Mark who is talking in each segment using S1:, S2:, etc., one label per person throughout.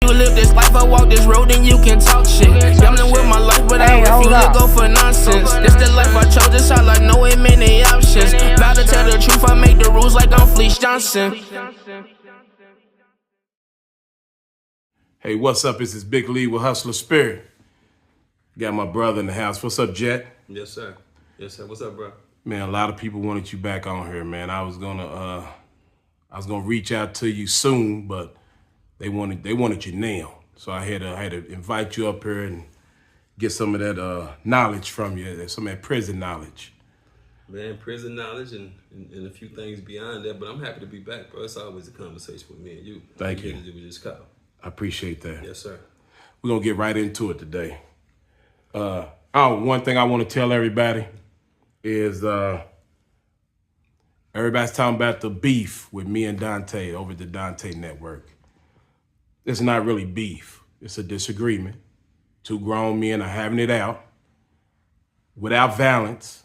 S1: You live this life, I walk this road, and you can talk shit. Gambling with my life, but I refuse to go for nonsense. This the life I chose, this all I know, ain't many options. Vow to tell the truth, I make the rules like I'm Fleece Johnson.
S2: Hey, what's up? This is Big Lee with Hustler Spirit. Got my brother in the house. What's up, Jet?
S3: Yes, sir. Yes, sir. What's up, bro?
S2: Man, a lot of people wanted you back on here, man. I was gonna reach out to you soon, but they wanted you now. So I had to invite you up here and get some of that knowledge from you, some of that prison knowledge.
S3: Man, prison knowledge and a few things beyond that, but I'm happy to be back, bro. It's always a conversation with me and you.
S2: Thank you.
S3: To do with this call.
S2: I appreciate that.
S3: Yes, sir.
S2: We're gonna get right into it today. One thing I want to tell everybody is everybody's talking about the beef with me and Dante over the Dante Network. It's not really beef. It's a disagreement. Two grown men are having it out without violence.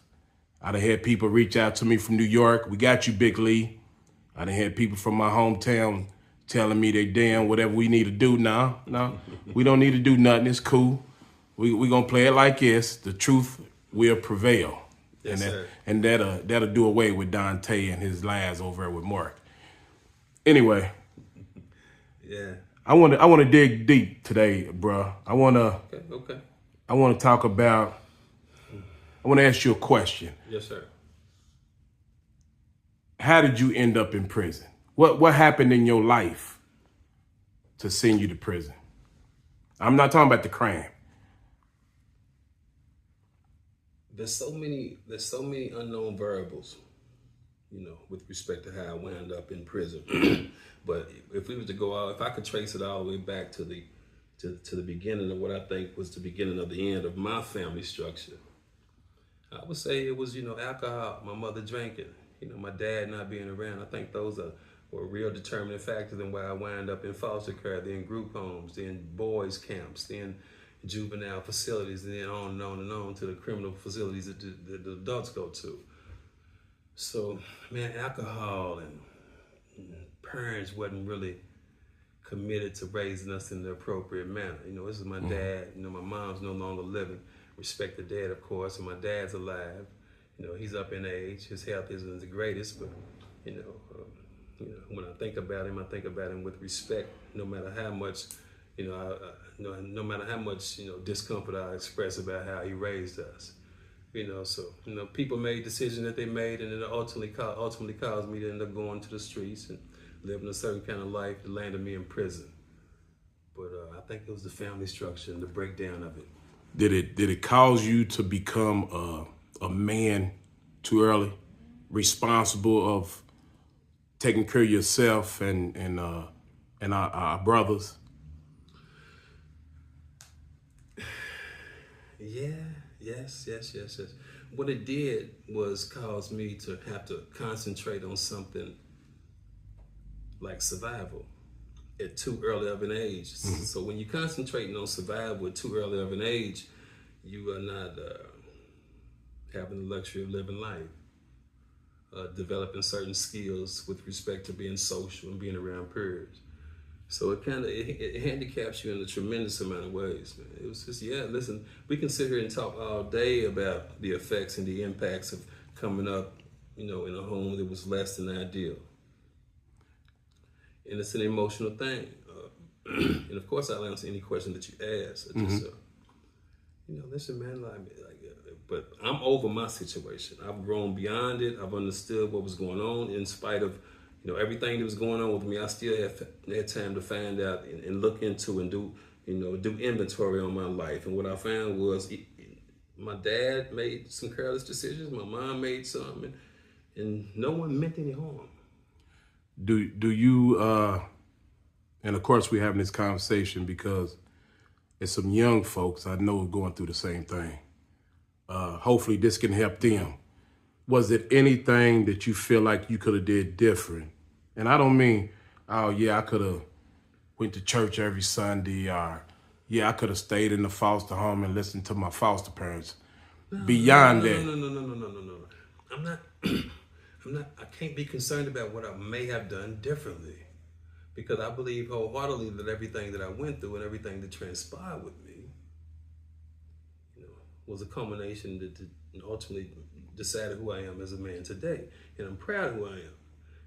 S2: I done had people reach out to me from New York. We got you, Big Lee. I done had people from my hometown telling me they damn whatever we need to do now. No, we don't need to do nothing. It's cool. We gonna play it like this. The truth will prevail.
S3: Yes,
S2: and that'll do away with Dante and his lies over there with Mark. Anyway.
S3: Yeah.
S2: I wanna dig deep today, bro. I wanna talk about. I wanna ask you a question.
S3: Yes, sir.
S2: How did you end up in prison? What happened in your life to send you to prison? I'm not talking about the crime.
S3: There's so many unknown variables, with respect to how I wound up in prison. But if we was to go out, if I could trace it all the way back to the beginning of what I think was the beginning of the end of my family structure, I would say it was, alcohol, my mother drinking, my dad not being around. I think those were real determining factors in why I wound up in foster care, then group homes, then boys camps, then juvenile facilities, and then on and on and on to the criminal facilities that the adults go to. So, man, alcohol and parents wasn't really committed to raising us in the appropriate manner. This is my dad. My mom's no longer living. Respect the dad, of course, and my dad's alive. He's up in age. His health isn't the greatest, but when I think about him with respect. No matter how much, no matter how much discomfort I express about how he raised us. People made decisions that they made, and it ultimately caused me to end up going to the streets and living a certain kind of life that landed me in prison. But I think it was the family structure and the breakdown of it.
S2: Did it cause you to become a man too early, responsible of taking care of yourself and our brothers?
S3: Yeah, yes. What it did was cause me to have to concentrate on something like survival at too early of an age. Mm-hmm. So when you're concentrating on survival at too early of an age, you are not having the luxury of living life, developing certain skills with respect to being social and being around peers. So it handicaps you in a tremendous amount of ways, man. It was just, listen, we can sit here and talk all day about the effects and the impacts of coming up, in a home that was less than ideal. And it's an emotional thing. And of course, I'll answer any question that you ask. Listen, man, but I'm over my situation. I've grown beyond it. I've understood what was going on in spite of everything that was going on with me. I still had time to find out and look into and do inventory on my life. And what I found was my dad made some careless decisions. My mom made some, and no one meant any harm.
S2: Do you, and of course we're having this conversation because there's some young folks I know going through the same thing. Hopefully this can help them. Was it anything that you feel like you could have did different? And I don't mean, I could have went to church every Sunday, or I could have stayed in the foster home and listened to my foster parents. Beyond that.
S3: No. I can't be concerned about what I may have done differently, because I believe wholeheartedly that everything that I went through and everything that transpired with me, was a culmination that ultimately decided who I am as a man today. And I'm proud of who I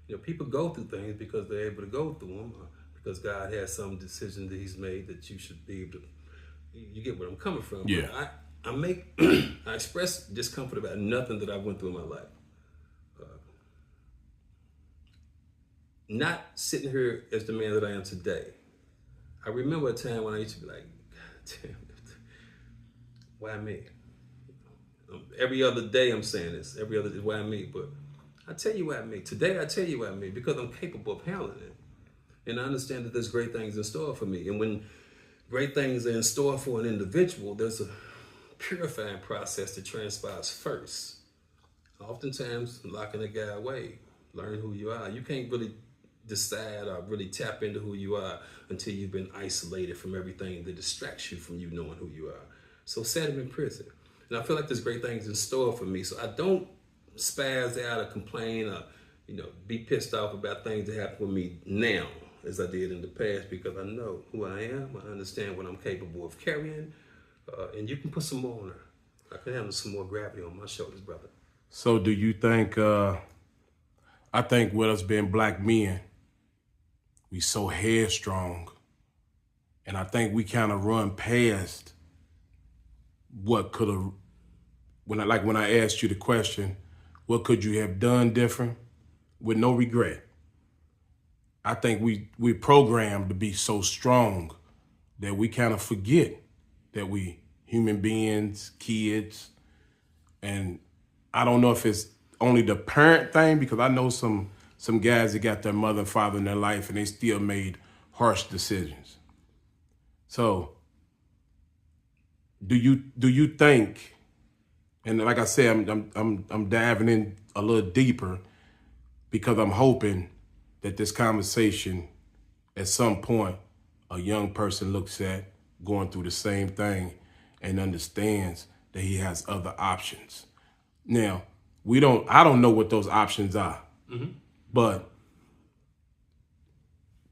S3: am. People go through things because they're able to go through them, because God has some decision that He's made that you should be able to. You get where I'm coming from.
S2: Yeah.
S3: But I express discomfort about nothing that I went through in my life. Not sitting here as the man that I am today. I remember a time when I used to be like, God damn it, why me? Every other day I'm saying this. Every other day, why me? But I tell you why me. Today I tell you why me, because I'm capable of handling it. And I understand that there's great things in store for me. And when great things are in store for an individual, there's a purifying process that transpires first. Oftentimes, locking a guy away, learn who you are. You can't really decide or really tap into who you are until you've been isolated from everything that distracts you from you knowing who you are. So set him in prison. And I feel like there's great things in store for me. So I don't spaz out or complain or, be pissed off about things that happen with me now as I did in the past, because I know who I am. I understand what I'm capable of carrying. And you can put some more on her. I can handle some more gravity on my shoulders, brother.
S2: So do you think, I think with us being black men, we so headstrong, and I think we kind of run past what could have, when I asked you the question, what could you have done different, with no regret? I think we programmed to be so strong that we kind of forget that we human beings, kids, and I don't know if it's only the parent thing, because I know some guys that got their mother and father in their life and they still made harsh decisions. So do you think, and like I said, I'm diving in a little deeper because I'm hoping that this conversation at some point a young person looks at going through the same thing and understands that he has other options. Now, I don't know what those options are, but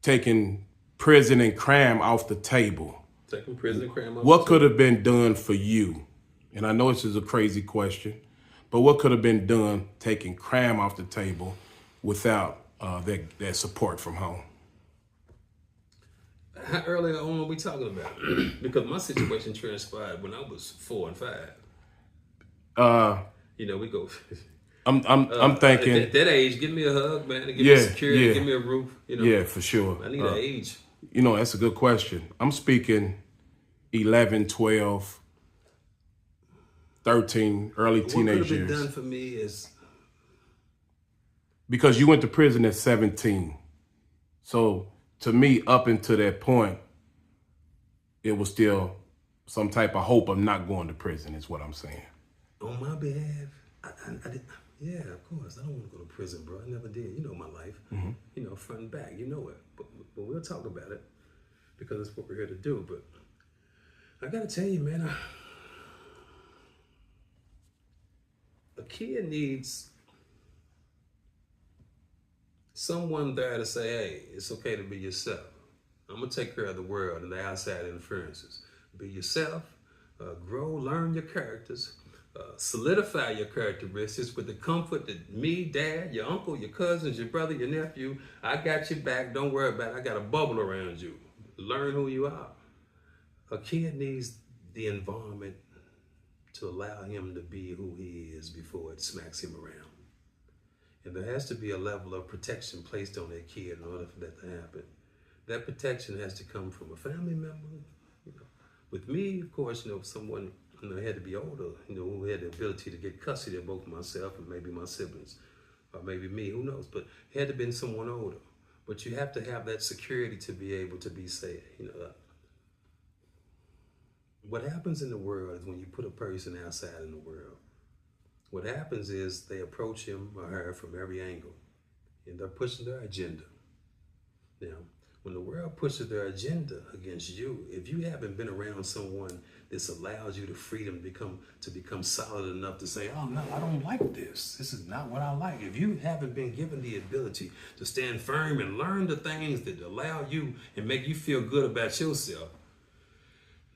S2: taking prison and crime off the table.
S3: Taking prison and crime off
S2: What could have been done for you? And I know this is a crazy question, but what could have been done taking crime off the table without that support from home?
S3: How early on are we talking about? Because my situation transpired when I was 4 and 5. We go.
S2: I'm thinking
S3: at that age, give me a hug, man, and give me security, give me a roof.
S2: Yeah, for sure.
S3: I need an age.
S2: That's a good question. I'm speaking 11, 12, 13, early teenage
S3: What could have been
S2: years.
S3: done for me is,
S2: because you went to prison at 17. So to me, up until that point, it was still some type of hope of not going to prison, is what I'm saying.
S3: on my behalf, I did. Yeah, of course. I don't want to go to prison, bro. I never did. You know my life. Front and back. You know it. But we'll talk about it because that's what we're here to do. But I got to tell you, man, a kid needs someone there to say, hey, it's okay to be yourself. I'm going to take care of the world and the outside interferences. Be yourself, grow, learn your characters, solidify your characteristics with the comfort that me, dad, your uncle, your cousins, your brother, your nephew, I got your back. Don't worry about it. I got a bubble around you. Learn who you are. A kid needs the environment to allow him to be who he is before it smacks him around. And there has to be a level of protection placed on that kid in order for that to happen. That protection has to come from a family member. With me, of course, someone had to be older, who had the ability to get custody of both myself and maybe my siblings, or maybe me, who knows. But it had to be someone older. But you have to have that security to be able to be safe. What happens in the world is when you put a person outside in the world, what happens is they approach him or her from every angle, and they're pushing their agenda. Now, When the world pushes their agenda against you, if you haven't been around someone this allows you the freedom to become solid enough to say, oh no, I don't like this. This is not what I like. If you haven't been given the ability to stand firm and learn the things that allow you and make you feel good about yourself,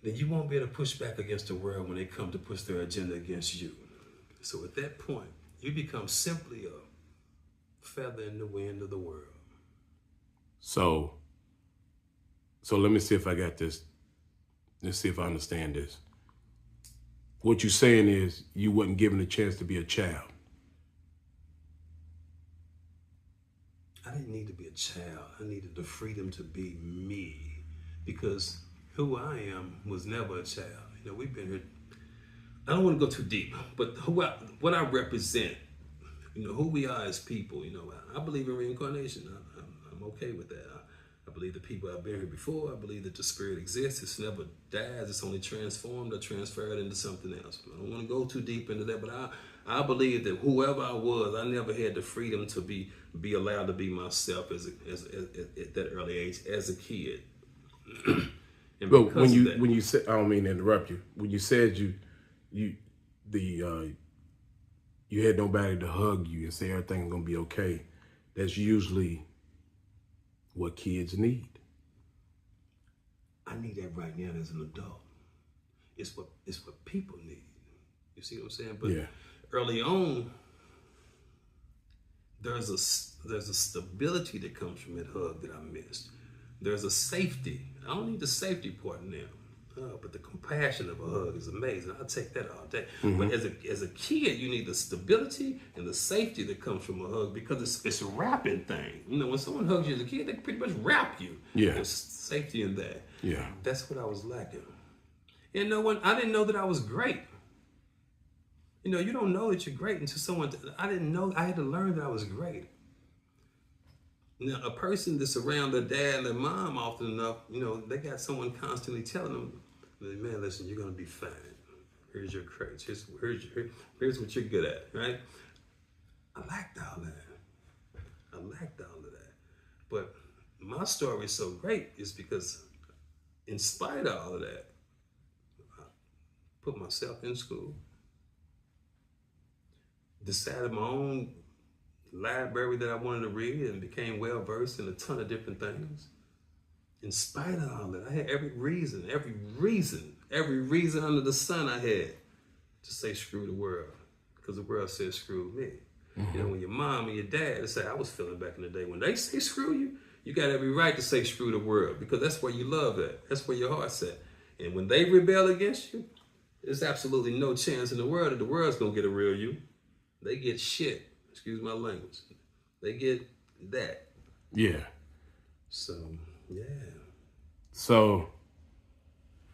S3: then you won't be able to push back against the world when they come to push their agenda against you. So at that point, you become simply a feather in the wind of the world.
S2: So let me see if I got this. Let's see if I understand this. What you're saying is you wasn't given a chance to be a child.
S3: I didn't need to be a child. I needed the freedom to be me, because who I am was never a child. You know, we've been here. I don't want to go too deep, but what I represent, you know, who we are as people. You know, I believe in reincarnation. I'm okay with that. I believe the people have been here before. I believe that the spirit exists. It's never dies. It's only transformed or transferred into something else. I don't want to go too deep into that, but I believe that whoever I was, I never had the freedom to be allowed to be myself at that early age as a kid.
S2: But when you said, I don't mean to interrupt you. When you said you had nobody to hug you and say everything's gonna be okay, that's usually what kids need.
S3: I need that right now as an adult. It's what people need. You see what I'm saying? But
S2: yeah.
S3: Early on, there's a stability that comes from that hug that I missed. There's a safety. I don't need the safety part now. But the compassion of a hug is amazing. I'll take that all day. Mm-hmm. But as a kid, you need the stability and the safety that comes from a hug, because it's a wrapping thing. You know, when someone hugs you as a kid, they pretty much wrap you.
S2: Yeah.
S3: There's safety in that.
S2: Yeah.
S3: That's what I was lacking. And I didn't know that I was great. You know, you don't know that you're great until I didn't know. I had to learn that I was great. Now, a person that's around their dad and their mom often enough, you know, they got someone constantly telling them, man, listen, you're going to be fine. Here's your crates. Here's what you're good at, right? I lacked all of that. But my story is so great is because in spite of all of that, I put myself in school, decided my own library that I wanted to read, and became well versed in a ton of different things. In spite of all that, I had every reason under the sun I had to say screw the world, because the world said screw me. Mm-hmm. You know, when your mom and your dad, that's how I was feeling back in the day. When they say screw you, you got every right to say screw the world, because that's where you love at. That's where your heart's at. And when they rebel against you, there's absolutely no chance in the world that the world's gonna get a real you. They get shit. Excuse my language. They get that.
S2: Yeah.
S3: So, yeah.
S2: So,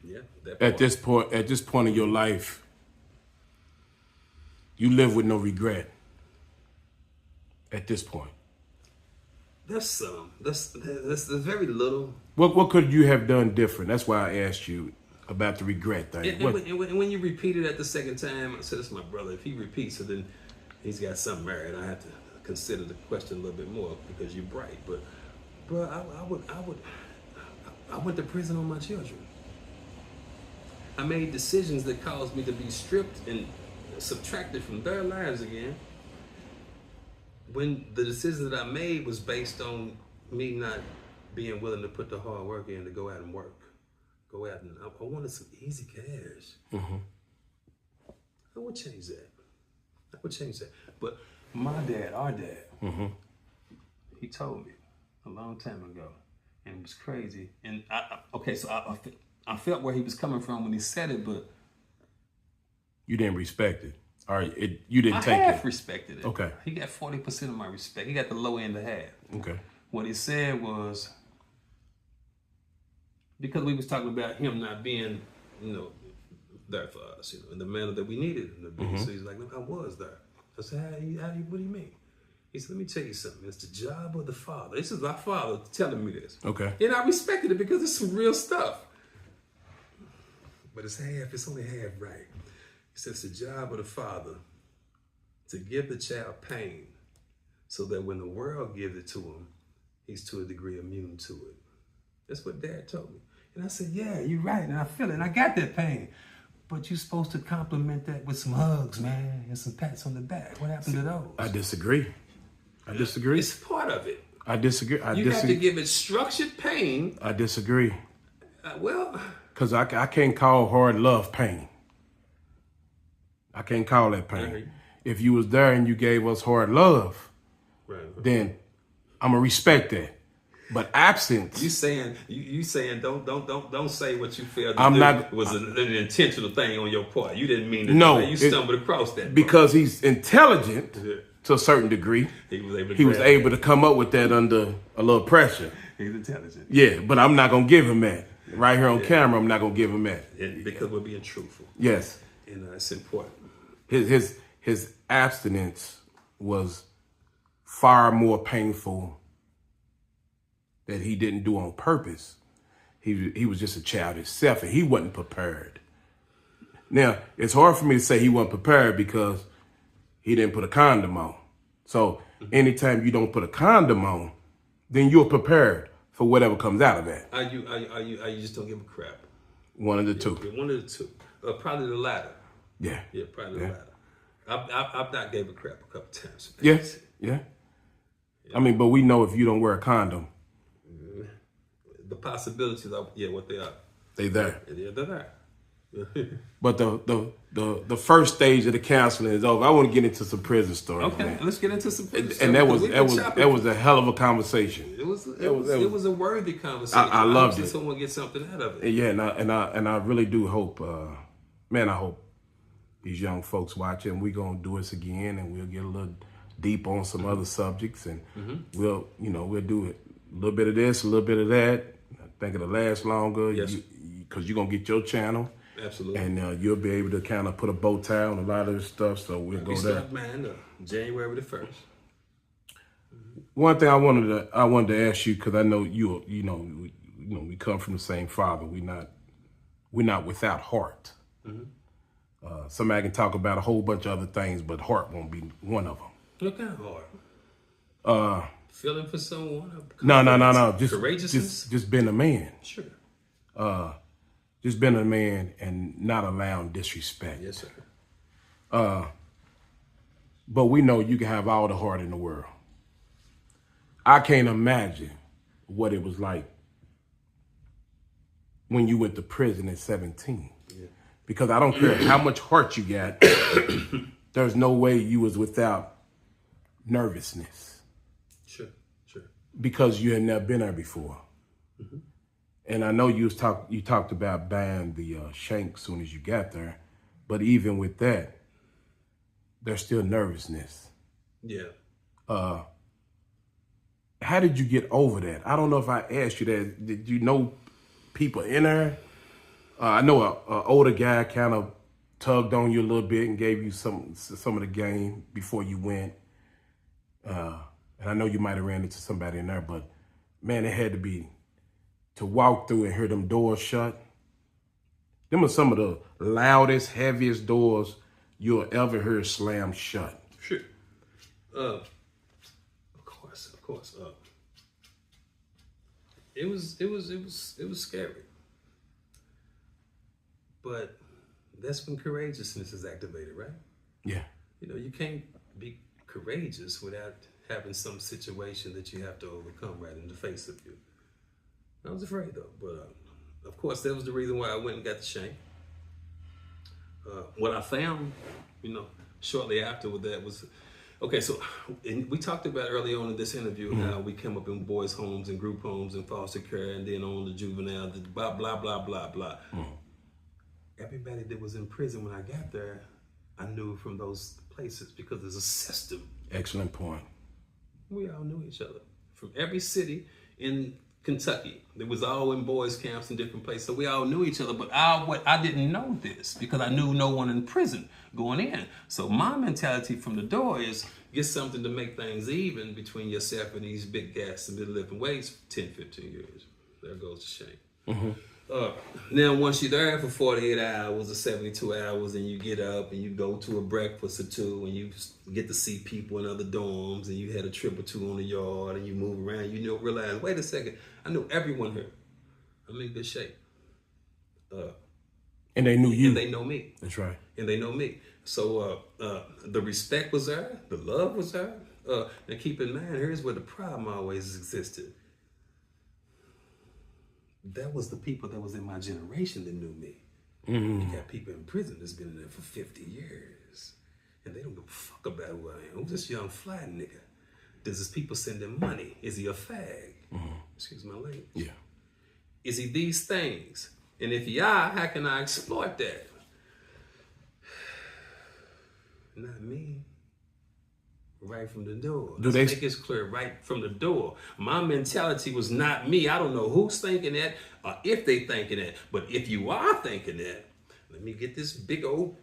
S3: yeah.
S2: At this point in your life, you live with no regret. At this point.
S3: That's very little.
S2: What could you have done different? That's why I asked you about the regret thing.
S3: And when you repeat it at the second time, I said, "That's my brother. If he repeats it, then he's got something married. I have to consider the question a little bit more, because you're bright." But I went to prison on my children. I made decisions that caused me to be stripped and subtracted from their lives again, when the decision that I made was based on me not being willing to put the hard work in to go out and work. I wanted some easy cash.
S2: Mm-hmm.
S3: I would change that. But our dad,
S2: mm-hmm.
S3: he told me a long time ago, and it was crazy. And I felt where he was coming from when he said it, but
S2: you didn't respect it. All right, you didn't take it.
S3: I half respected it.
S2: Okay.
S3: He got 40% of my respect. He got the low end of half.
S2: Okay.
S3: What he said was, because we was talking about him not being, you know, there for us, you know, in the manner that we needed him to be. Mm-hmm. So he's like, "Look, I was there." I said, what do you mean? He said, "Let me tell you something. It's the job of the father." This is my father telling me this.
S2: Okay.
S3: And I respected it because it's some real stuff. But it's only half right. He said, "It's the job of the father to give the child pain so that when the world gives it to him, he's to a degree immune to it." That's what Dad told me. And I said, yeah, you're right, and I feel it, and I got that pain. But you're supposed to compliment that with some hugs, man, and some pats on the back. What happened to those?
S2: I disagree.
S3: It's part of it.
S2: I disagree.
S3: You have to give it structured pain.
S2: I disagree.
S3: Well,
S2: because I can't call hard love pain. I can't call that pain. If you was there and you gave us hard love, then I'm gonna respect that. But absence.
S3: You saying don't say what you feel was an intentional thing on your part. You didn't mean to.
S2: No,
S3: you stumbled across that
S2: because he's intelligent to a certain degree. He was able to come up with that under a little pressure.
S3: He's intelligent.
S2: Yeah, but I'm not gonna give him that right here on camera. I'm not gonna give him that
S3: because we're being truthful.
S2: Yes,
S3: and it's important.
S2: His abstinence was far more painful that he didn't do on purpose. He was just a child himself, and he wasn't prepared. Now, it's hard for me to say he wasn't prepared because he didn't put a condom on. So anytime you don't put a condom on, then you're prepared for whatever comes out of that.
S3: Are you just don't give a crap?
S2: One of the two.
S3: One of the two. Probably the latter.
S2: Yeah.
S3: Yeah, probably the latter. I've not gave a crap a couple times.
S2: Yes. Yeah. I mean, but we know if you don't wear a condom,
S3: the possibilities are what they are.
S2: They there.
S3: Yeah, they're there.
S2: But the first stage of the counseling is over. I want to get into some prison stories.
S3: Okay, man. Let's get into some prison stories.
S2: And that was a hell of a conversation.
S3: It was a worthy conversation.
S2: I loved it.
S3: Someone get something out of it.
S2: Yeah, and I really do hope, man. I hope these young folks watching. We're gonna do this again, and we'll get a little deep on some other subjects, and we'll do it. A little bit of this, a little bit of that. I think it'll last longer.
S3: Yes.
S2: Because you're gonna get your channel.
S3: Absolutely.
S2: And you'll be able to kind of put a bow tie on a lot of this stuff. So we'll go there.
S3: January the 1st.
S2: One thing I wanted to ask you, because I know we come from the same father. We're not without heart. Somebody can talk about a whole bunch of other things, but heart won't be one of them.
S3: What kind of heart? Feeling for someone?
S2: No.
S3: Courageousness?
S2: Just being a man.
S3: Sure.
S2: Just being a man and not allowing disrespect.
S3: Yes, sir.
S2: But we know you can have all the heart in the world. I can't imagine what it was like when you went to prison at 17. Yeah. Because I don't care how much heart you got, there's no way you was without nervousness.
S3: Sure.
S2: Because you had never been there before. And I know you talked about buying the shank as soon as you got there, but even with that, there's still nervousness.
S3: Yeah.
S2: How did you get over that? I don't know if I asked you that. Did you know people in there? I know an older guy kind of tugged on you a little bit and gave you some of the game before you went. And I know you might have ran into somebody in there, but man, it had to be to walk through and hear them doors shut. Them are some of the loudest, heaviest doors you'll ever hear slam shut.
S3: Sure. Of course. It was scary. But that's when courageousness is activated, right?
S2: Yeah.
S3: You can't be courageous without having some situation that you have to overcome right in the face of you. I was afraid though, but of course that was the reason why I went and got the shank. What I found, shortly after with that was, okay, so we talked about early on in this interview how we came up in boys' homes and group homes and foster care and then on the juvenile, blah, blah, blah, blah, blah. Everybody that was in prison when I got there, I knew from those places because there's a system.
S2: Excellent point.
S3: We all knew each other. From every city in Kentucky. They was all in boys' camps in different places. So we all knew each other, but I didn't know this because I knew no one in prison going in. So my mentality from the door is get something to make things even between yourself and these big gas and middle lifting weights for 10, 15 years. There goes the shame. Now, once you're there for 48 hours or 72 hours and you get up and you go to a breakfast or two and you get to see people in other dorms and you had a trip or two on the yard and you move around, you realize, wait a second, I know everyone here. I'm in good shape.
S2: And they knew you.
S3: And they know me.
S2: That's right.
S3: And they know me. So the respect was there. The love was there. And keep in mind, here's where the problem always existed. That was the people that was in my generation that knew me. You got people in prison that's been in there for 50 years. And they don't give a fuck about who I am. Who's this young fly nigga? Does his people send him money? Is he a fag? Excuse my language.
S2: Yeah.
S3: Is he these things? And if yeah, how can I exploit that? Not me. Right from the door. Let's make it clear, right from the door. My mentality was not me. I don't know who's thinking that or if they thinking that. But if you are thinking that, let me get this big old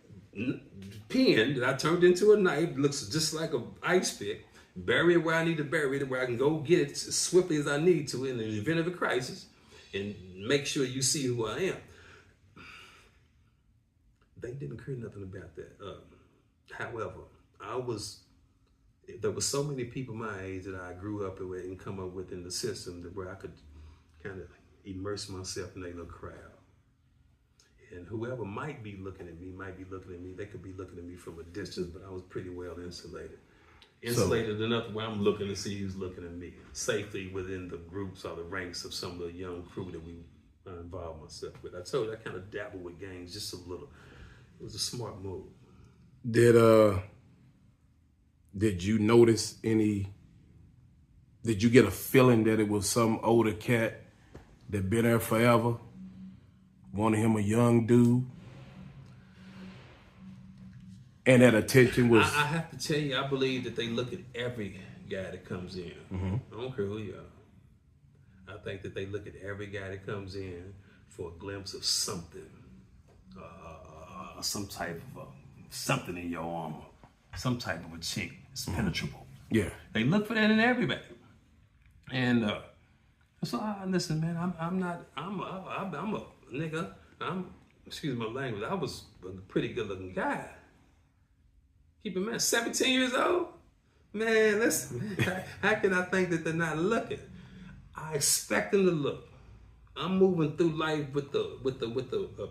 S3: pen that I turned into a knife. Looks just like an ice pick. Bury it where I need to bury it, where I can go get it as swiftly as I need to in the event of a crisis, and make sure you see who I am. They didn't care nothing about that. However, there were so many people my age that I grew up with and come up with in the system that where I could kind of immerse myself in a little crowd. And whoever might be looking at me, they could be looking at me from a distance, but I was pretty well insulated. Insulated enough where I'm looking to see who's looking at me. Safely within the groups or the ranks of some of the young crew that we involved myself with. I told you I kind of dabbled with gangs just a little. It was a smart move.
S2: Did you notice did you get a feeling that it was some older cat that been there forever? Wanted him a young dude? And that attention was...
S3: I have to tell you, I believe that they look at every guy that comes in. I don't care who you are. I think that they look at every guy that comes in for a glimpse of something. Some type of something in your armor. Some type of a chink. It's penetrable.
S2: Yeah.
S3: They look for that in everybody. And so, listen, man, I'm a nigga. Excuse my language, I was a pretty good looking guy. Keep in mind, 17 years old? Man, listen, man, how can I think that they're not looking? I expect them to look. I'm moving through life with the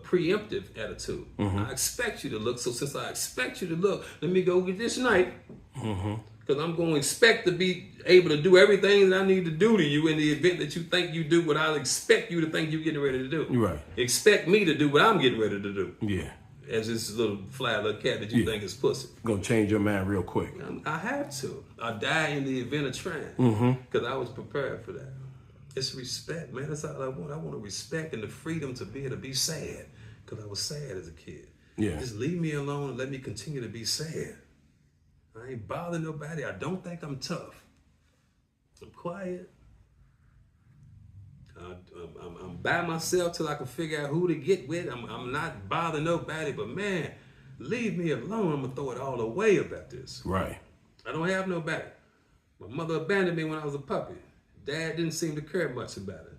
S3: preemptive attitude. I expect you to look, so since I expect you to look, let me go get this knife. Because I'm going to expect to be able to do everything that I need to do to you in the event that you think you do what I expect you to think you're getting ready to do.
S2: Right.
S3: Expect me to do what I'm getting ready to do.
S2: Yeah.
S3: As this little fly little cat that you think is pussy.
S2: Gonna change your mind real quick.
S3: I have to. I die in the event of trying. Because I was prepared for that. It's respect, man. That's all I want. I want to respect and the freedom to be able to be sad. Because I was sad as a kid.
S2: Yeah.
S3: Just leave me alone and let me continue to be sad. I ain't bothering nobody. I don't think I'm tough. I'm quiet. I'm by myself till I can figure out who to get with. I'm not bothering nobody, but man, leave me alone. I'm gonna throw it all away about this.
S2: Right.
S3: I don't have nobody. My mother abandoned me when I was a puppy. Dad didn't seem to care much about it.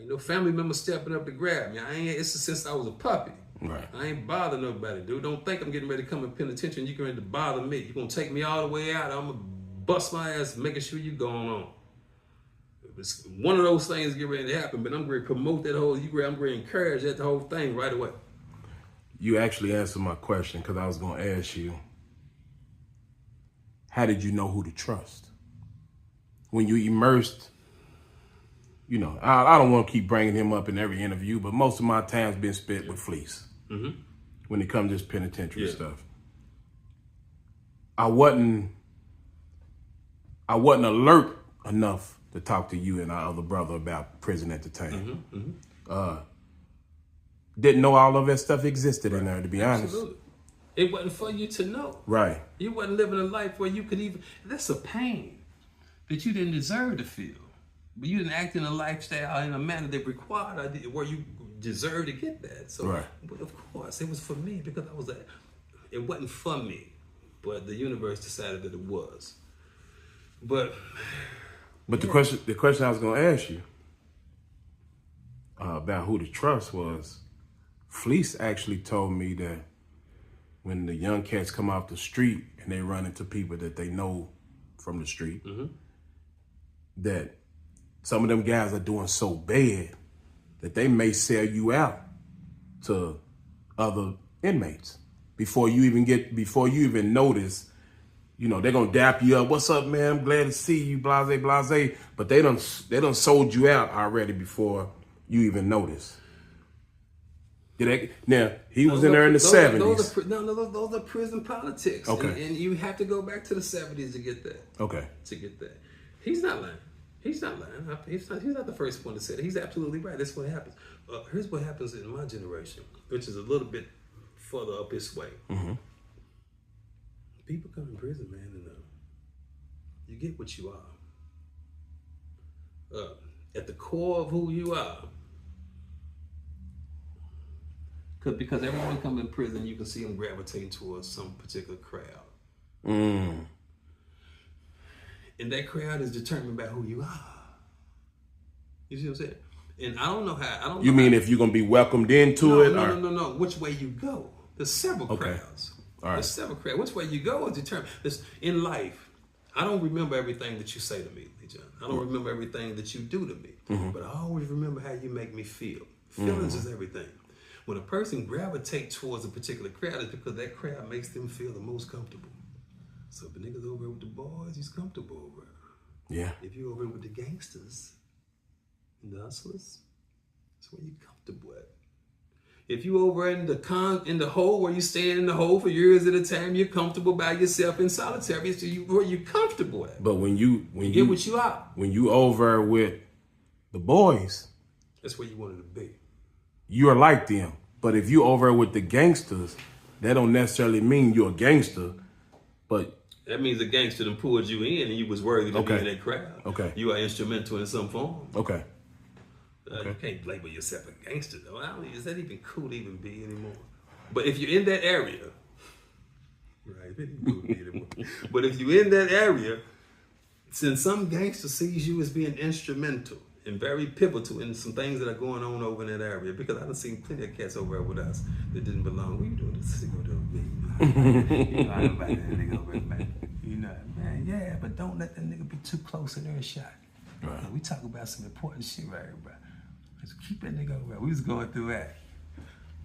S3: Ain't no family member stepping up to grab me. It's since I was a puppy.
S2: Right.
S3: I ain't bothering nobody, dude. Don't think I'm getting ready to come in penitentiary. You're ready to bother me. You're gonna take me all the way out. I'm gonna bust my ass making sure you're going on. It's one of those things get ready to happen, but I'm going to promote that whole, I'm going to encourage that whole thing right away.
S2: You actually answered my question because I was going to ask you, how did you know who to trust? When you immersed, you know, I don't want to keep bringing him up in every interview, but most of my time's been spent with Fleece when it comes to this penitentiary stuff. I wasn't alert enough to talk to you and our other brother about prison entertainment. Didn't know all of that stuff existed in there, to be honest.
S3: Absolutely. It wasn't for you to know.
S2: Right.
S3: You wasn't living a life where you could even, that's a pain that you didn't deserve to feel. But you didn't act in a lifestyle in a manner that required where you deserve to get that. So,
S2: right.
S3: But of course, it was for me because it wasn't for me, but the universe decided that it was. But the question I was going to ask you about who to trust was, Fleece actually told me that when the young cats come off the street and they run into people that they know from the street, that some of them guys are doing so bad
S2: that they may sell you out to other inmates before you even notice. You know, they're gonna dap you up. What's up, man? I'm glad to see you, blase, blase. But they done sold you out already before you even notice. Now, he was in there in the 70s.
S3: Those are prison politics.
S2: Okay.
S3: And you have to go back to the 70s to get that.
S2: Okay.
S3: To get that. He's not lying. He's not lying. He's not the first one to say it. He's absolutely right. That's what happens. Here's what happens in my generation, which is a little bit further up this way. Mm-hmm. People come in prison, man, and you get what you are. At the core of who you are. Because everyone come in prison, you can see them gravitating towards some particular crowd. Mm. And that crowd is determined by who you are. You see what I'm saying? And I don't know.
S2: You mean if you're going to be welcomed into it?
S3: No. Which way you go. There's several crowds.
S2: All right.
S3: There's several crowds. Which way you go is determined. In life, I don't remember everything that you say to me, John. I don't remember everything that you do to me. Mm-hmm. But I always remember how you make me feel. Feelings is everything. When a person gravitates towards a particular crowd, it's because that crowd makes them feel the most comfortable. So if the nigga's over with the boys, he's comfortable over.
S2: Yeah.
S3: If you're over with the gangsters and the hustlers, that's where you're comfortable at. If you over in the hole where you stay in the hole for years at a time, you're comfortable by yourself in solitary. So where you're comfortable at.
S2: But when you
S3: get what you are.
S2: When you over with the boys,
S3: that's where you wanted to be.
S2: You are like them. But if you over with the gangsters, that don't necessarily mean you're a gangster, but
S3: that means the gangster done pulled you in and you was worthy to be in that crowd.
S2: Okay.
S3: You are instrumental in some form.
S2: Okay.
S3: You can't label yourself a gangster though. Is that even cool to even be anymore? But if you're in that area, right, it ain't cool to be anymore. But if you're in that area, since some gangster sees you as being instrumental and very pivotal in some things that are going on over in that area, because I've seen plenty of cats over there with us that didn't belong. What you doing this nigga doing me? You know, I don't like that nigga over there, man. You know, man, yeah, but don't let that nigga be too close in there and shot. Right. We talk about some important shit right here, bro. Let's keep that nigga over there. We was going through that.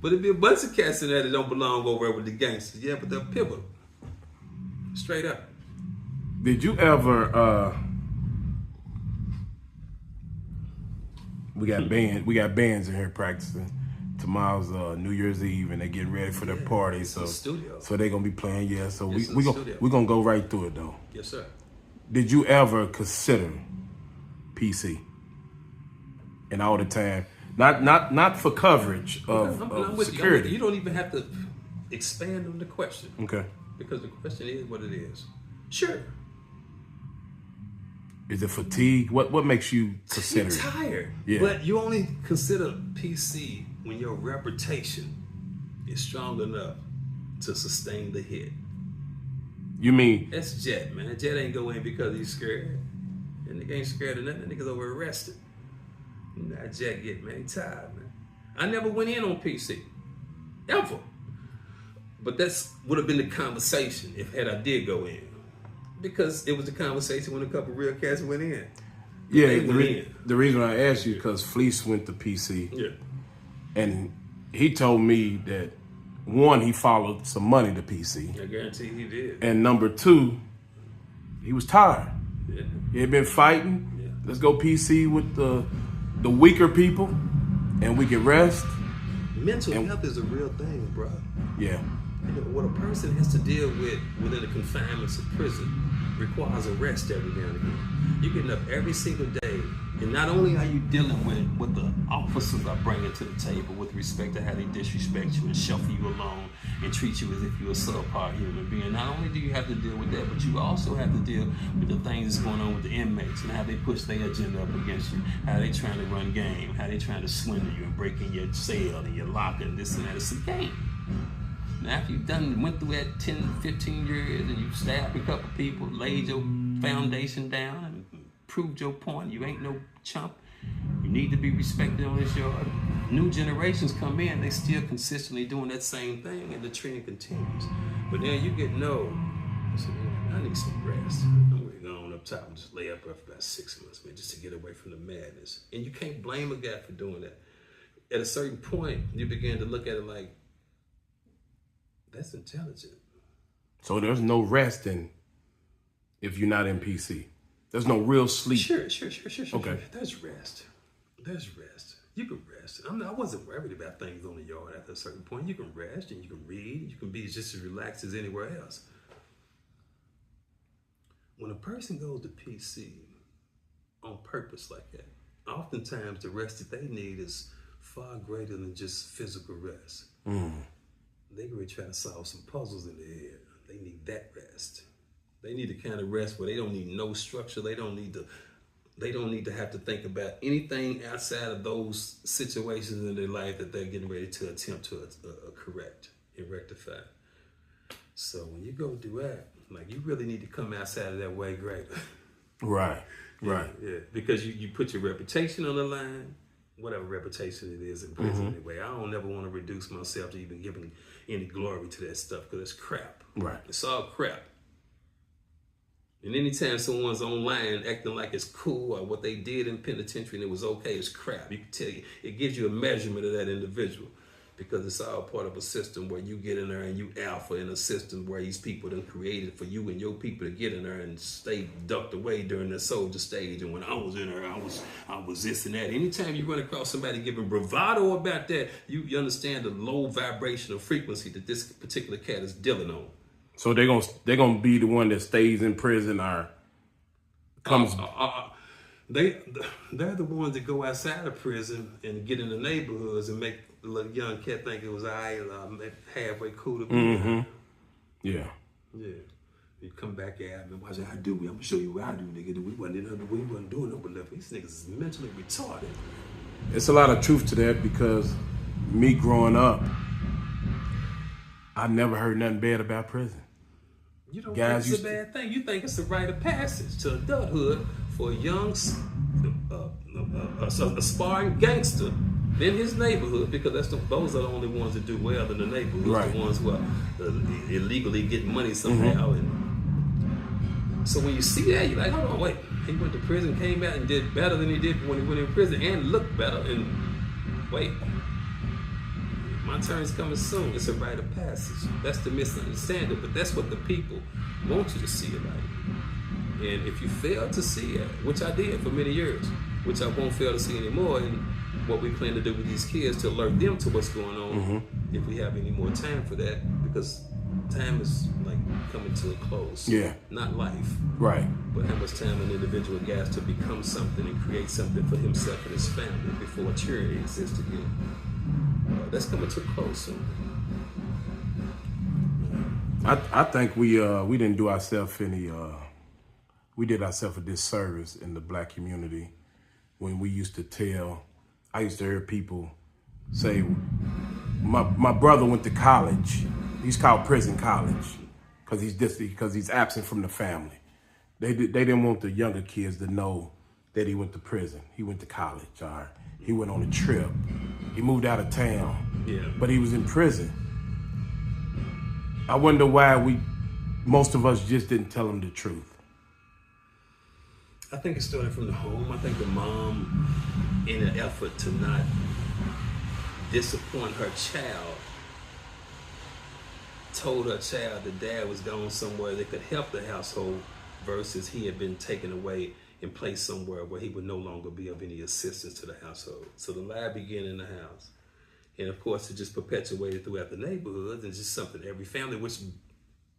S3: But it'd be a bunch of cats in there that don't belong over there with the gangsters. Yeah, but they're pivotal. Straight up.
S2: Did you ever we got bands in here practicing. Tomorrow's New Year's Eve and they're getting ready for their party. So they're gonna be playing, yeah. So we're gonna go right through it though.
S3: Yes, sir.
S2: Did you ever consider PC? And all the time. Not for coverage of security.
S3: You don't even have to expand on the question.
S2: Okay.
S3: Because the question is what it is. Sure.
S2: Is it fatigue? What makes you consider it?
S3: You're tired.
S2: Yeah.
S3: But you only consider PC when your reputation is strong enough to sustain the hit.
S2: You mean?
S3: That's Jet, man. Jet ain't go in because he's scared. And nigga ain't scared of nothing. That nigga's over arrested. Now Jet get, man, he tired, man. I never went in on PC. Ever. But that's would have been the conversation if I did go in. Because it was the conversation when a couple real cats went in.
S2: Yeah, the reason I asked you because Fleece went to PC.
S3: Yeah. And
S2: he told me that, one, he followed some money to PC.
S3: I guarantee he did.
S2: And number two, he was tired.
S3: Yeah.
S2: He had been fighting.
S3: Yeah.
S2: Let's go PC with the weaker people and we can rest.
S3: Mental health is a real thing, bro.
S2: Yeah.
S3: You know, what a person has to deal with within the confinements of prison requires a rest every now and again. You're getting up every single day, and not only are you dealing with what the officers are bringing to the table with respect to how they disrespect you and shuffle you along and treat you as if you're a subpar human being. Not only do you have to deal with that, but you also have to deal with the things that's going on with the inmates and how they push their agenda up against you, how they trying to run game, how they trying to swindle you and break in your cell and your locker and this and that. It's a game. Now, after you've went through that 10, 15 years and you've stabbed a couple people, laid your foundation down and proved your point, you ain't no chump, you need to be respected on this yard. New generations come in, they still consistently doing that same thing and the trend continues. But then you get I need some rest. I'm going to go on up top and just lay up for about 6 months, man, just to get away from the madness. And you can't blame a guy for doing that. at a certain point, you begin to look at it like, that's intelligent.
S2: So there's no resting if you're not in PC. There's no real sleep.
S3: Sure.
S2: Okay.
S3: There's rest. You can rest. I wasn't worried about things on the yard after a certain point. You can rest and you can read. You can be just as relaxed as anywhere else. When a person goes to PC on purpose like that, oftentimes the rest that they need is far greater than just physical rest. They really try to solve some puzzles in their head. They need that rest. They need the kind of rest where they don't need no structure. They don't need to have to think about anything outside of those situations in their life that they're getting ready to attempt to correct and rectify. So when you go do that, like, you really need to come outside of that way greater.
S2: Right.
S3: Yeah, because you put your reputation on the line, whatever reputation it is in prison anyway. I don't ever want to reduce myself to even giving any glory to that stuff, because it's crap.
S2: Right.
S3: It's all crap. And anytime someone's online acting like it's cool or what they did in penitentiary and it was okay, it's crap. You can tell you, it gives you a measurement of that individual, because it's all part of a system where you get in there and you alpha in a system where these people done created for you and your people to get in there and stay ducked away during the soldier stage. And when I was in there, I was this and that. Anytime you run across somebody giving bravado about that, you understand the low vibrational frequency that this particular cat is dealing on.
S2: So they're gonna be the one that stays in prison or comes.
S3: They're the ones that go outside of prison and get in the neighborhoods and make the little young cat think it was halfway cool to be.
S2: Yeah.
S3: You come back at me, watch how I do. I'm gonna show you what I do, nigga. We wasn't doing no but these niggas is mentally retarded.
S2: It's a lot of truth to that, because me growing up, I never heard nothing bad about prison.
S3: You don't think it's a bad thing. You think it's a rite of passage to adulthood for a young, aspiring gangster in his neighborhood, because those are the only ones that do well in the neighborhood. Right. The ones who are illegally getting money somehow. And so when you see that, you're like, hold on, wait. He went to prison, came out and did better than he did when he went in prison, and looked better. And wait, my turn's coming soon. It's a rite of passage. That's the misunderstanding, but that's what the people want you to see it like. And if you fail to see it, which I did for many years, which I won't fail to see anymore, and what we plan to do with these kids to alert them to what's going on, if we have any more time for that, because time is like coming to a close.
S2: Yeah.
S3: Not life.
S2: Right.
S3: But how much time an individual has to become something and create something for himself and his family before maturity exists again. That's coming too close soon.
S2: I think we didn't do ourselves we did ourselves a disservice in the black community when we used to tell. I used to hear people say, my brother went to college. He's called prison college because he's absent from the family. They didn't want the younger kids to know that he went to prison. He went to college, or he went on a trip. He moved out of town, but he was in prison. I wonder why most of us just didn't tell him the truth.
S3: I think it started from the home. I think the mom, in an effort to not disappoint her child, told her child that dad was gone somewhere that could help the household, versus he had been taken away and placed somewhere where he would no longer be of any assistance to the household. So the lie began in the house. And of course, it just perpetuated throughout the neighborhoods, and just something every family, which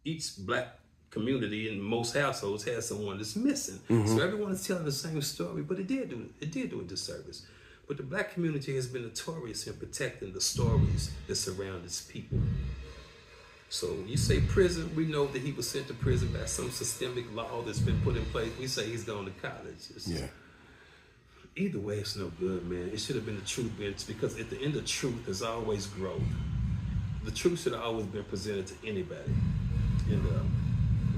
S3: each black community in most households has someone that's missing. So everyone is telling the same story, but it did do a disservice. But the black community has been notorious in protecting the stories that surround its people. So you say prison, we know that he was sent to prison by some systemic law that's been put in place. We say he's gone to college. Either way, it's no good, man. It should have been the truth, because at the end of truth, there's always growth. The truth should have always been presented to anybody. And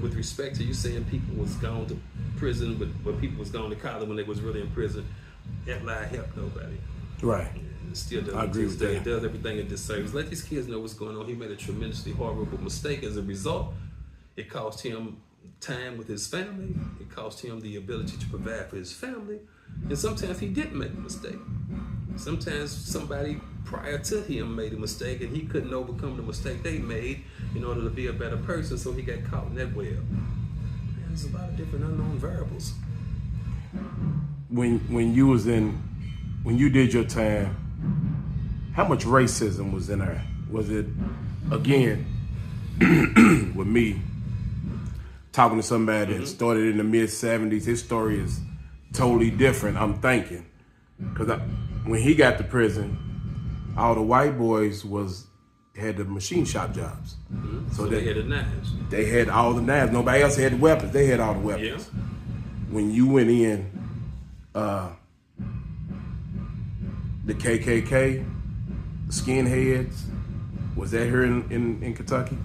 S3: with respect to you saying people was gone to prison, but people was gone to college when they was really in prison, that lie helped nobody.
S2: Right.
S3: It still does.
S2: I agree with that.
S3: It does everything in disservice. Let these kids know what's going on. He made a tremendously horrible mistake. As a result, it cost him time with his family. It cost him the ability to provide for his family. And sometimes he didn't make a mistake. Sometimes somebody prior to him made a mistake and he couldn't overcome the mistake they made in order to be a better person, so he got caught in that web. Man, there's a lot of different unknown variables.
S2: When you did your time, how much racism was in there? Was it, again, with me, talking to somebody that started in the mid-'70s, his story is totally different, I'm thinking. Because when he got to prison, all the white boys had the machine shop jobs.
S3: So they had the knives.
S2: They had all the knives. Nobody else had the weapons. They had all the weapons.
S3: Yeah.
S2: When you went in, the KKK, skinheads, was that here in Kentucky?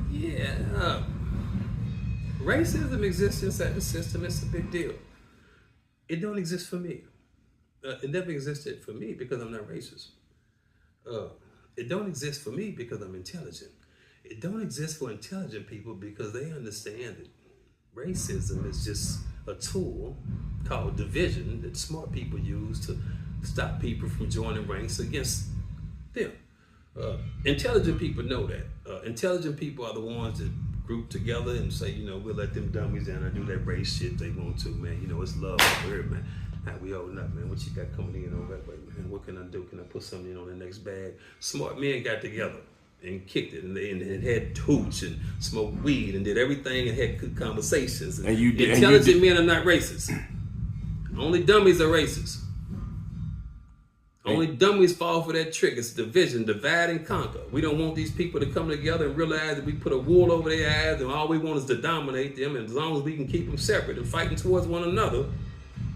S3: Yeah. Racism exists inside the system. It's a big deal. It don't exist for me. It never existed for me because I'm not racist. It don't exist for me because I'm intelligent. It don't exist for intelligent people because they understand that racism is just a tool called division that smart people use to stop people from joining ranks against them. Intelligent people know that. Intelligent people are the ones that group together and say, we'll let them dummies down and do that race shit they want to, man. It's love over here, man. How we holding up, man? What you got coming in over that way, man? What can I do? Can I put something in on the next bag? Smart men got together and kicked it, and they had hooch and smoked weed and did everything and had good conversations. And intelligent men are not racist. Only dummies are racist. Only dummies fall for that trick. It's division, divide and conquer. We don't want these people to come together and realize that we put a wool over their eyes and all we want is to dominate them. And as long as we can keep them separate and fighting towards one another,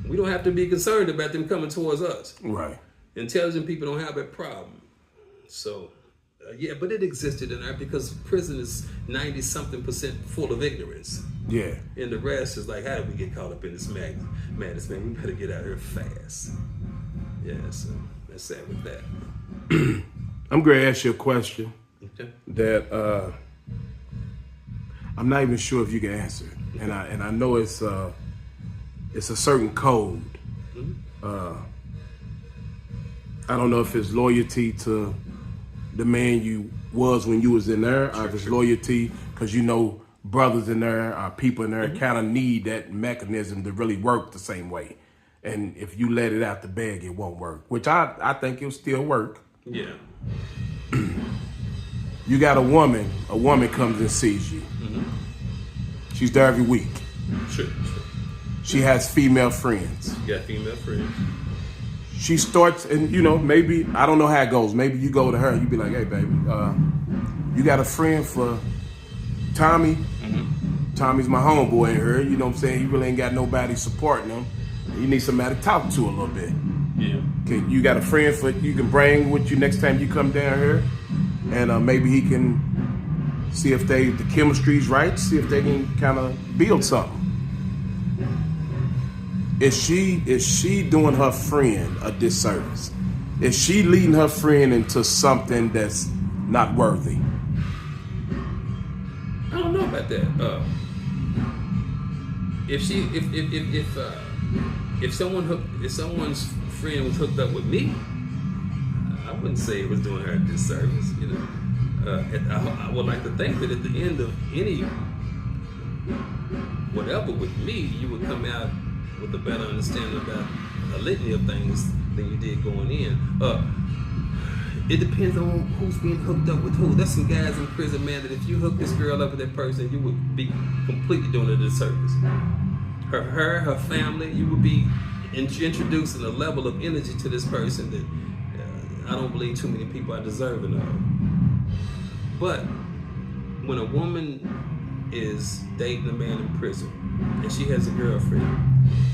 S3: we don't have to be concerned about them coming towards us.
S2: Right.
S3: Intelligent people don't have that problem. So, but it existed in there because prison is 90-something% full of ignorance.
S2: Yeah.
S3: And the rest is like, how did we get caught up in this madness, man? We better get out of here fast. Yeah, so that's sad with that.
S2: I'm going to ask you a question
S3: Okay.
S2: that I'm not even sure if you can answer it. And I know it's a certain code. I don't know if it's loyalty to the man you was when you was in there, or if it's loyalty because brothers in there or people in there kind of need that mechanism to really work the same way. And if you let it out the bag, it won't work, which I think it'll still work.
S3: Yeah.
S2: You got a woman comes and sees you. She's there every week.
S3: Sure.
S2: She has female friends.
S3: You got female friends.
S2: She starts, and maybe, I don't know how it goes. Maybe you go to her and you be like, hey, baby, you got a friend for Tommy? Tommy's my homeboy in her, you know what I'm saying? He really ain't got nobody supporting him. You need somebody to talk to a little bit.
S3: Yeah.
S2: Okay, you got a friend you can bring with you next time you come down here, and maybe he can see if the chemistry's right, see if they can kind of build something. Is she doing her friend a disservice? Is she leading her friend into something that's not worthy?
S3: I don't know about that. If someone's friend was hooked up with me, I wouldn't say it was doing her a disservice. I would like to think that at the end of any whatever with me, you would come out with a better understanding about a litany of things than you did going in. It depends on who's being hooked up with who. There's some guys in prison, man, that if you hook this girl up with that person, you would be completely doing a disservice. Her family, you would be introducing a level of energy to this person that I don't believe too many people are deserving of. But when a woman is dating a man in prison and she has a girlfriend,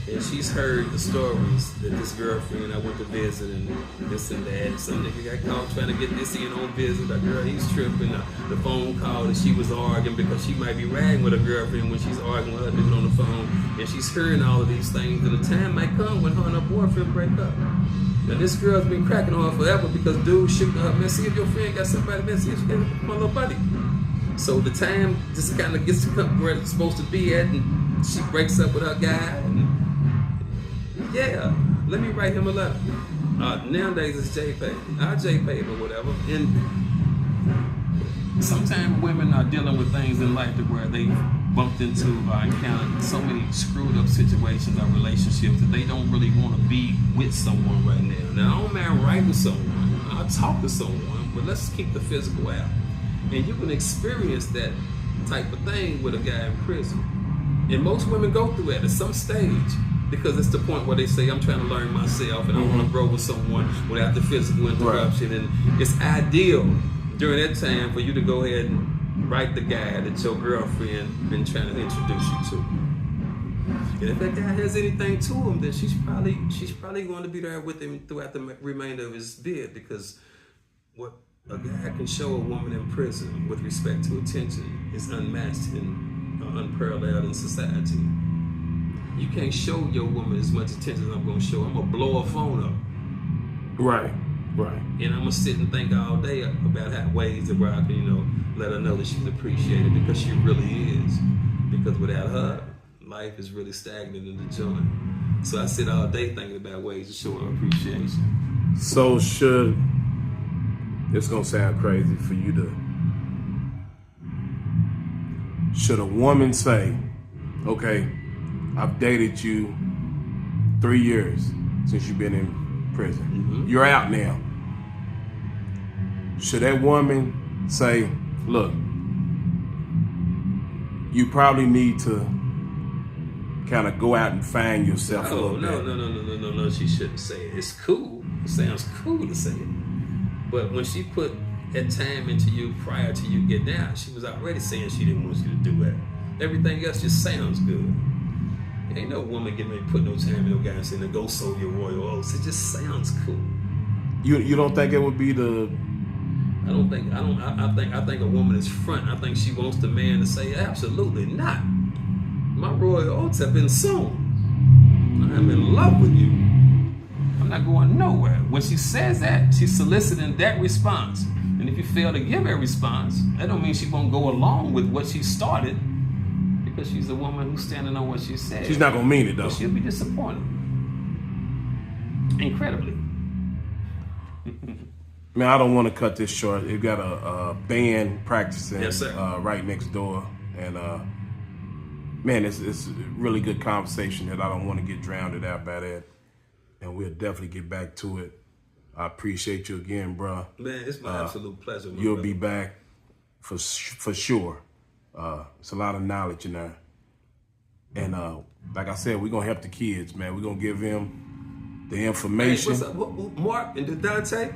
S3: and she's heard the stories that this girlfriend I went to visit and this and that, and some nigga got caught trying to get this in on visit, a girl, he's tripping, the phone call that she was arguing because she might be ragging with her girlfriend when she's arguing with her dude on the phone, and she's hearing all of these things, and the time might come when her and her boyfriend break up. Now this girl's been cracking on her forever because dude shooting her, man, see if your friend got somebody, man, see if she got my little buddy. So the time just kind of gets to come where it's supposed to be at, and she breaks up with her guy, and yeah, Let me write him a letter. Nowadays it's JPay. I'll JPay or whatever. And sometimes women are dealing with things in life to where they bumped into or encountered so many screwed up situations or relationships that they don't really want to be with someone right now. Now, I don't mind writing someone. I'll talk to someone, but let's keep the physical out. And you can experience that type of thing with a guy in prison. And most women go through it at some stage, because it's the point where they say, I'm trying to learn myself and I want to grow with someone without the physical interruption. Right. And it's ideal during that time for you to go ahead and write the guy that your girlfriend been trying to introduce you to. And if that guy has anything to him, then she's probably going to be there with him throughout the remainder of his bid, because what a guy can show a woman in prison with respect to attention is unmatched and unparalleled in society. You can't show your woman as much attention as I'm going to show. I'm going to blow her phone up.
S2: Right.
S3: And I'm going to sit and think all day about ways that where I can, let her know that she's appreciated, because she really is. Because without her, life is really stagnant in the joint. So I sit all day thinking about ways to show her appreciation.
S2: So it's going to sound crazy for you should a woman say, okay, I've dated you 3 years since you've been in prison. Mm-hmm. You're out now. Should that woman say, look, you probably need to kind of go out and find yourself a little bit?
S3: No, she shouldn't say it. It's cool. It sounds cool to say it. But when she put that time into you prior to you getting out, she was already saying she didn't want you to do that. Everything else just sounds good. Ain't no woman getting ready to put no time in no guy and saying, go sow your royal oats. It just sounds cool.
S2: You don't think it would be the...
S3: I think a woman is front. I think she wants the man to say, absolutely not. My royal oats have been sown. I am in love with you. I'm not going nowhere. When she says that, she's soliciting that response. And if you fail to give that response, that don't mean she won't go along with what she started, because she's a woman who's standing on what she said.
S2: She's not going to mean it, though.
S3: But she'll be disappointed. Incredibly.
S2: Man, I don't want to cut this short. We've got a band practicing right next door. And, man, it's a really good conversation that I don't want to get drowned out by that. And we'll definitely get back to it. I appreciate you again, bro.
S3: Man, it's my absolute pleasure.
S2: You'll be back for sure. It's a lot of knowledge in there. And like I said, we're going to help the kids, man. We're going to give them the information.
S3: Hey, what's up? Mark and Dante?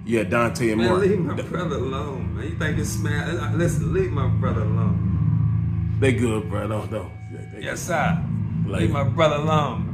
S2: Yeah, Dante and
S3: man,
S2: Mark.
S3: Leave my brother alone, man. You think it's smart? Listen, leave my brother alone.
S2: They good, bro. Don't.
S3: Yes, sir. Leave my brother alone.